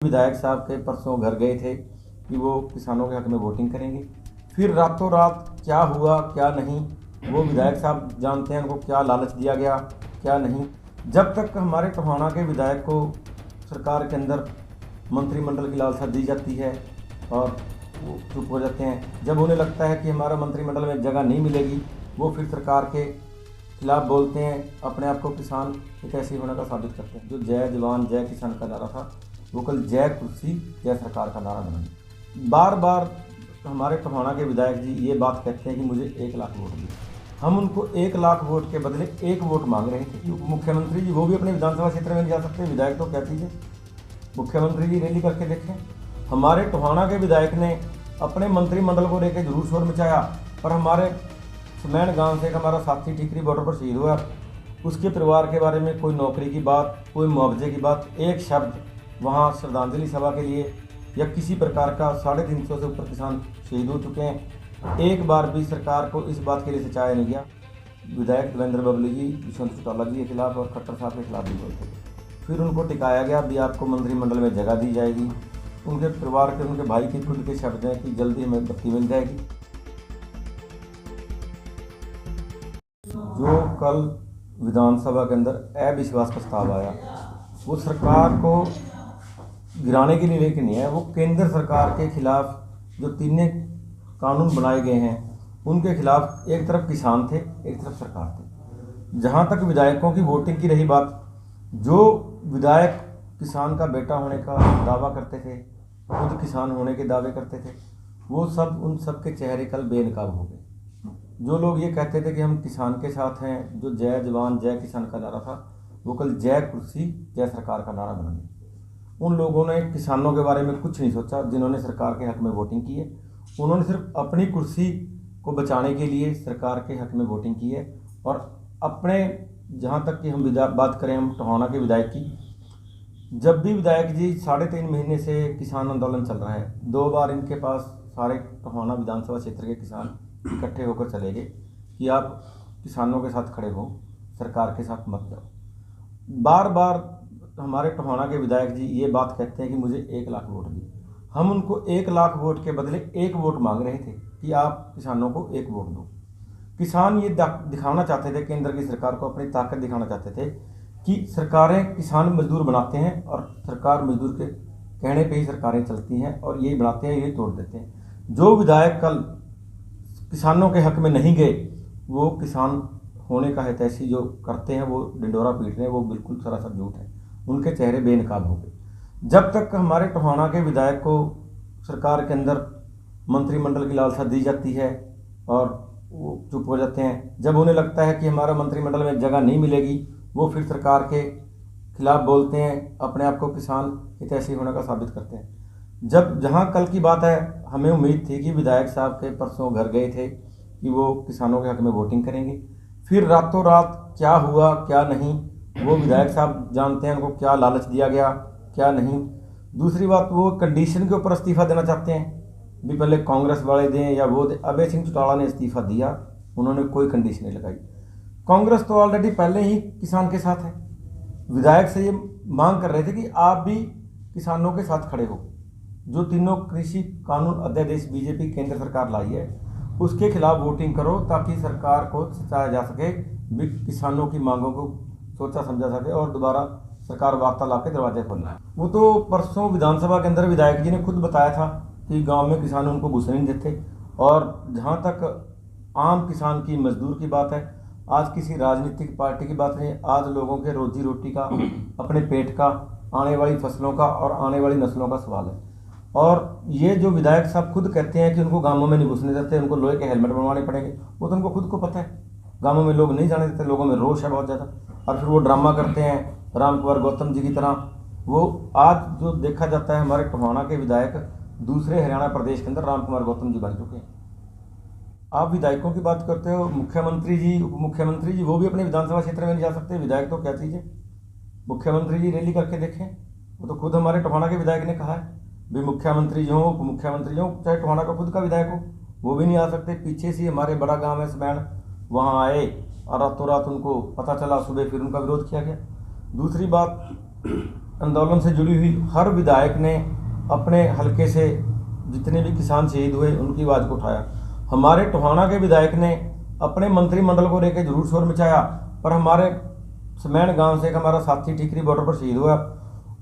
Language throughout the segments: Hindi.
विधायक साहब के परसों घर गए थे कि वो किसानों के हक में वोटिंग करेंगे। फिर रातों रात क्या हुआ क्या नहीं वो विधायक साहब जानते हैं, उनको क्या लालच दिया गया क्या नहीं। जब तक हमारे टोहाना के विधायक को सरकार के अंदर मंत्रिमंडल की लालसा दी जाती है और वो चुप हो जाते हैं, जब उन्हें लगता है कि हमारा मंत्रिमंडल में जगह नहीं मिलेगी वो फिर सरकार के खिलाफ बोलते हैं, अपने आप को किसान एक ऐसे होने का साबित करते हैं। जो जय जवान जय किसान का नारा था वो कल जय कुर्सी जय सरकार का नारा बना। बार बार हमारे टोहाना के विधायक जी ये बात कहते हैं कि मुझे 1 लाख वोट दिए। हम उनको 1 लाख वोट के बदले 1 वोट मांग रहे थे। मुख्यमंत्री जी वो भी अपने विधानसभा क्षेत्र में नहीं जा सकते, विधायक तो क्या चीज़ है। मुख्यमंत्री जी रैली करके देखें। हमारे टोहाना के विधायक ने अपने मंत्रिमंडल को लेकर जरूर शोर मचाया, पर हमारे समैन गांव से एक हमारा साथी ठीकरी बॉर्डर पर शहीद हुआ, उसके परिवार के बारे में कोई नौकरी की बात, कोई मुआवजे की बात, एक शब्द वहाँ श्रद्धांजलि सभा के लिए या किसी प्रकार का 350 से ऊपर किसान शहीद हो चुके हैं। एक बार भी सरकार को इस बात के लिए सचाया नहीं गया। विधायक देवेंद्र बबली जी, यशवंत चौटाला जी के खिलाफ और खट्टर साहब के खिलाफ भी बोलते थे। फिर उनको टिकाया गया, भी आपको मंत्रिमंडल में जगह दी जाएगी। उनके परिवार के, उनके भाई के खुद के शब्द हैं कि जल्दी हमें बत्ती मिल जाएगी। जो कल विधानसभा के अंदर अविश्वास प्रस्ताव आया वो सरकार को गिराने के लिए लेके नहीं है, वो केंद्र सरकार के खिलाफ जो 3 कानून बनाए गए हैं उनके खिलाफ। एक तरफ किसान थे, एक तरफ सरकार थे। जहाँ तक विधायकों की वोटिंग की रही बात, जो विधायक किसान का बेटा होने का दावा करते थे, खुद किसान होने के दावे करते थे, वो सब उन सब के चेहरे कल बेनकाब हो गए। जो लोग ये कहते थे कि हम किसान के साथ हैं, जो जय जवान जय किसान का नारा था वो कल जय कुर्सी जय सरकार का नारा बना गया। उन लोगों ने किसानों के बारे में कुछ नहीं सोचा जिन्होंने सरकार के हक में वोटिंग की है। उन्होंने सिर्फ अपनी कुर्सी को बचाने के लिए सरकार के हक में वोटिंग की है। और अपने, जहाँ तक कि हम बात करें हम टोहाना के विधायक की, जब भी विधायक जी 3.5 महीने से किसान आंदोलन चल रहा है, 2 बार इनके पास सारे टोहाना विधानसभा क्षेत्र के किसान इकट्ठे होकर चले गए कि आप किसानों के साथ खड़े हो, सरकार के साथ मत जाओ। बार बार हमारे टोहाना के विधायक जी ये बात कहते हैं कि मुझे 1 लाख वोट दिए। हम उनको 1 लाख वोट के बदले 1 वोट मांग रहे थे कि आप किसानों को 1 वोट दो। किसान ये दिखाना चाहते थे, केंद्र की सरकार को अपनी ताकत दिखाना चाहते थे कि सरकारें किसान मजदूर बनाते हैं और सरकार मजदूर के कहने पे ही सरकारें चलती हैं और यही बनाते हैं, यही तोड़ देते हैं। जो विधायक कल किसानों के हक में नहीं गए वो किसान होने का हितैषी जो करते हैं, वो डिंडोरा पीट रहे हैं, वो बिल्कुल सरासर झूठ है। उनके चेहरे बेनकाब हो गए। जब तक हमारे टोहाना के विधायक को सरकार के अंदर मंत्रिमंडल की लालसा दी जाती है और वो चुप हो जाते हैं, जब उन्हें लगता है कि हमारा मंत्रिमंडल में जगह नहीं मिलेगी वो फिर सरकार के खिलाफ बोलते हैं, अपने आप को किसान हितैषी होने का साबित करते हैं। जब जहाँ कल की बात है, हमें उम्मीद थी कि विधायक साहब के परसों घर गए थे कि वो किसानों के हक में वोटिंग करेंगे। फिर रातों रात क्या हुआ क्या नहीं वो विधायक साहब जानते हैं, उनको क्या लालच दिया गया क्या नहीं। दूसरी बात, वो कंडीशन के ऊपर इस्तीफा देना चाहते हैं, भी पहले कांग्रेस वाले दें या वो दें। अभय सिंह चौटाला ने इस्तीफा दिया, उन्होंने कोई कंडीशन नहीं लगाई। कांग्रेस तो ऑलरेडी पहले ही किसान के साथ है। विधायक से ये मांग कर रहे थे कि आप भी किसानों के साथ खड़े हो। जो 3 कृषि कानून अध्यादेश बीजेपी केंद्र सरकार लाई है उसके खिलाफ वोटिंग करो ताकि सरकार को सचाया जा सके, भी किसानों की मांगों को सोचा समझा सके और दोबारा सरकार वार्तालाप के दरवाजे खोले। वो तो परसों विधानसभा के अंदर विधायक जी ने खुद बताया था कि गांव में किसान उनको घुसने नहीं देते। और जहां तक आम किसान की मजदूर की बात है, आज किसी राजनीतिक पार्टी की बात नहीं, आज लोगों के रोजी रोटी का, अपने पेट का, आने वाली फसलों का और आने वाली नस्लों का सवाल है। और ये जो विधायक साहब खुद कहते हैं कि उनको गांवों में नहीं घुसने देते, उनको लोहे के हेलमेट बनवाने पड़ेंगे, वो तो उनको खुद को पता है गांवों में लोग नहीं जाने देते, लोगों में रोष है बहुत ज़्यादा। और फिर वो ड्रामा करते हैं राम कुमार गौतम जी की तरह। वो आज जो देखा जाता है, हमारे टोहाना के विधायक दूसरे हरियाणा प्रदेश के अंदर राम कुमार गौतम जी बन चुके हैं। आप विधायकों की बात करते हो, मुख्यमंत्री जी उप मुख्यमंत्री जी वो भी अपने विधानसभा क्षेत्र में नहीं जा सकते, विधायक तो क्या चीज़ है। मुख्यमंत्री जी रैली करके देखें, वो तो खुद हमारे टोहाना के विधायक ने कहा है भी मुख्यमंत्री जो हो उप मुख्यमंत्री जो हो, चाहे टोहाना का खुद का विधायक हो, वो भी नहीं आ सकते। पीछे से हमारे बड़ा गांव है समैन, वहाँ आए और रातों रात उनको पता चला, सुबह फिर उनका विरोध किया गया। दूसरी बात, आंदोलन से जुड़ी हुई हर विधायक ने अपने हलके से जितने भी किसान शहीद हुए उनकी आवाज़ को उठाया। हमारे टोहाना के विधायक ने अपने मंत्रिमंडल को लेकर जरूर शोर मचाया, पर हमारे समैन गांव से एक हमारा साथी ठीकरी बॉर्डर पर शहीद हुआ,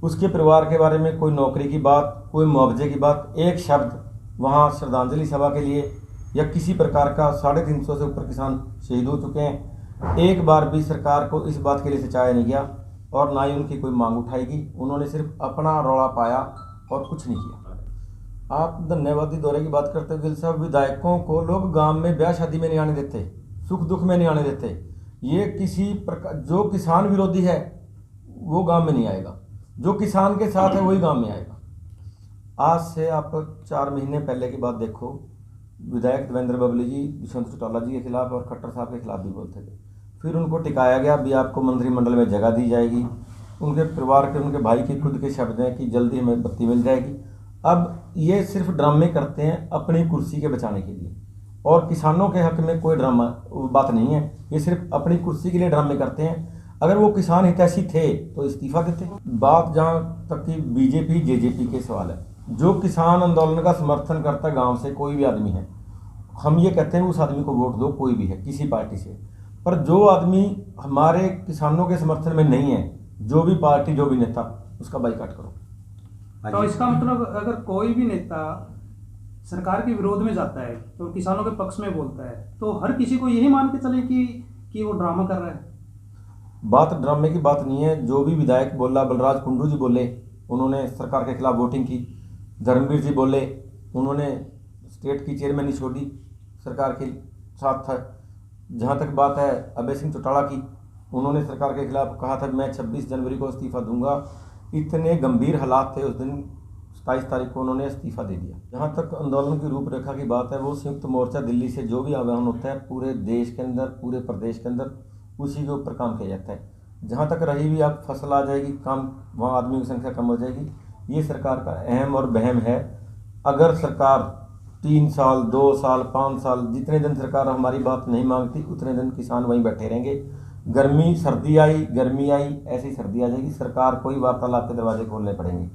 उसके परिवार के बारे में कोई नौकरी की बात, कोई मुआवजे की बात, एक शब्द वहाँ श्रद्धांजलि सभा के लिए या किसी प्रकार का 350 से ऊपर किसान शहीद हो चुके हैं, एक बार भी सरकार को इस बात के लिए सचाया नहीं गया और ना ही उनकी कोई मांग उठाएगी। उन्होंने सिर्फ अपना रौला पाया और कुछ नहीं किया। आप धन्यवादी दौरे की बात करते हो गिल साहब, विधायकों को लोग गांव में ब्याह शादी में नहीं आने देते, सुख दुख में नहीं आने देते। ये किसी प्रकार जो किसान विरोधी है वो गांव में नहीं आएगा, जो किसान के साथ है वही गांव में आएगा। आज से आप 4 महीने पहले की बात देखो, विधायक देवेंद्र बबली जी दुष्यंत चौटाला जी के खिलाफ और खट्टर साहब के खिलाफ भी बोलते थे, फिर उनको टिकाया गया, भी आपको मंत्रिमंडल में जगह दी जाएगी। उनके परिवार के, उनके भाई के खुद के शब्द हैं कि जल्दी हमें बत्ती मिल जाएगी। अब ये सिर्फ ड्रामे करते हैं अपनी कुर्सी के बचाने के लिए, और किसानों के हक में कोई ड्रामा बात नहीं है, ये सिर्फ अपनी कुर्सी के लिए ड्रामे करते हैं। अगर वो किसान हितैषी थे तो इस्तीफा देते। बात जहाँ तक कि बीजेपी जेजेपी के सवाल है, जो किसान आंदोलन का समर्थन करता है गांव से कोई भी आदमी है, हम ये कहते हैं उस आदमी को वोट दो, कोई भी है किसी पार्टी से। पर जो आदमी हमारे किसानों के समर्थन में नहीं है, जो भी पार्टी जो भी नेता, उसका बाइकाट करो। तो इसका मतलब अगर कोई भी नेता सरकार के विरोध में जाता है तो किसानों के पक्ष में बोलता है, तो हर किसी को यही मान के चले कि वो ड्रामा कर रहा है। बात ड्रामे की बात नहीं है। जो भी विधायक बोला, बलराज कुंडू जी बोले, उन्होंने सरकार के खिलाफ वोटिंग की। धर्मवीर जी बोले, उन्होंने स्टेट की चेयरमैन छोड़ी, सरकार के साथ था। जहाँ तक बात है अभय सिंह चौटाला की, उन्होंने सरकार के खिलाफ कहा था मैं 26 जनवरी को इस्तीफा दूंगा। इतने गंभीर हालात थे उस दिन, 27 तारीख को उन्होंने इस्तीफा दे दिया। जहाँ तक आंदोलन की रूपरेखा की बात है, वो संयुक्त मोर्चा दिल्ली से जो भी आह्वान होता है पूरे देश के अंदर, पूरे प्रदेश के अंदर, उसी के ऊपर काम किया जाता है। जहाँ तक रही भी आप फसल आ जाएगी, काम वहाँ आदमी की संख्या कम हो जाएगी, ये सरकार का अहम और बहम है। अगर सरकार 3 साल, 2 साल, 5 साल, जितने दिन सरकार हमारी बात नहीं मांगती उतने दिन किसान वहीं बैठे रहेंगे। गर्मी सर्दी आई, गर्मी आई, ऐसी सर्दी आ जाएगी, सरकार को ही वार्तालाप के दरवाजे खोलने पड़ेंगे।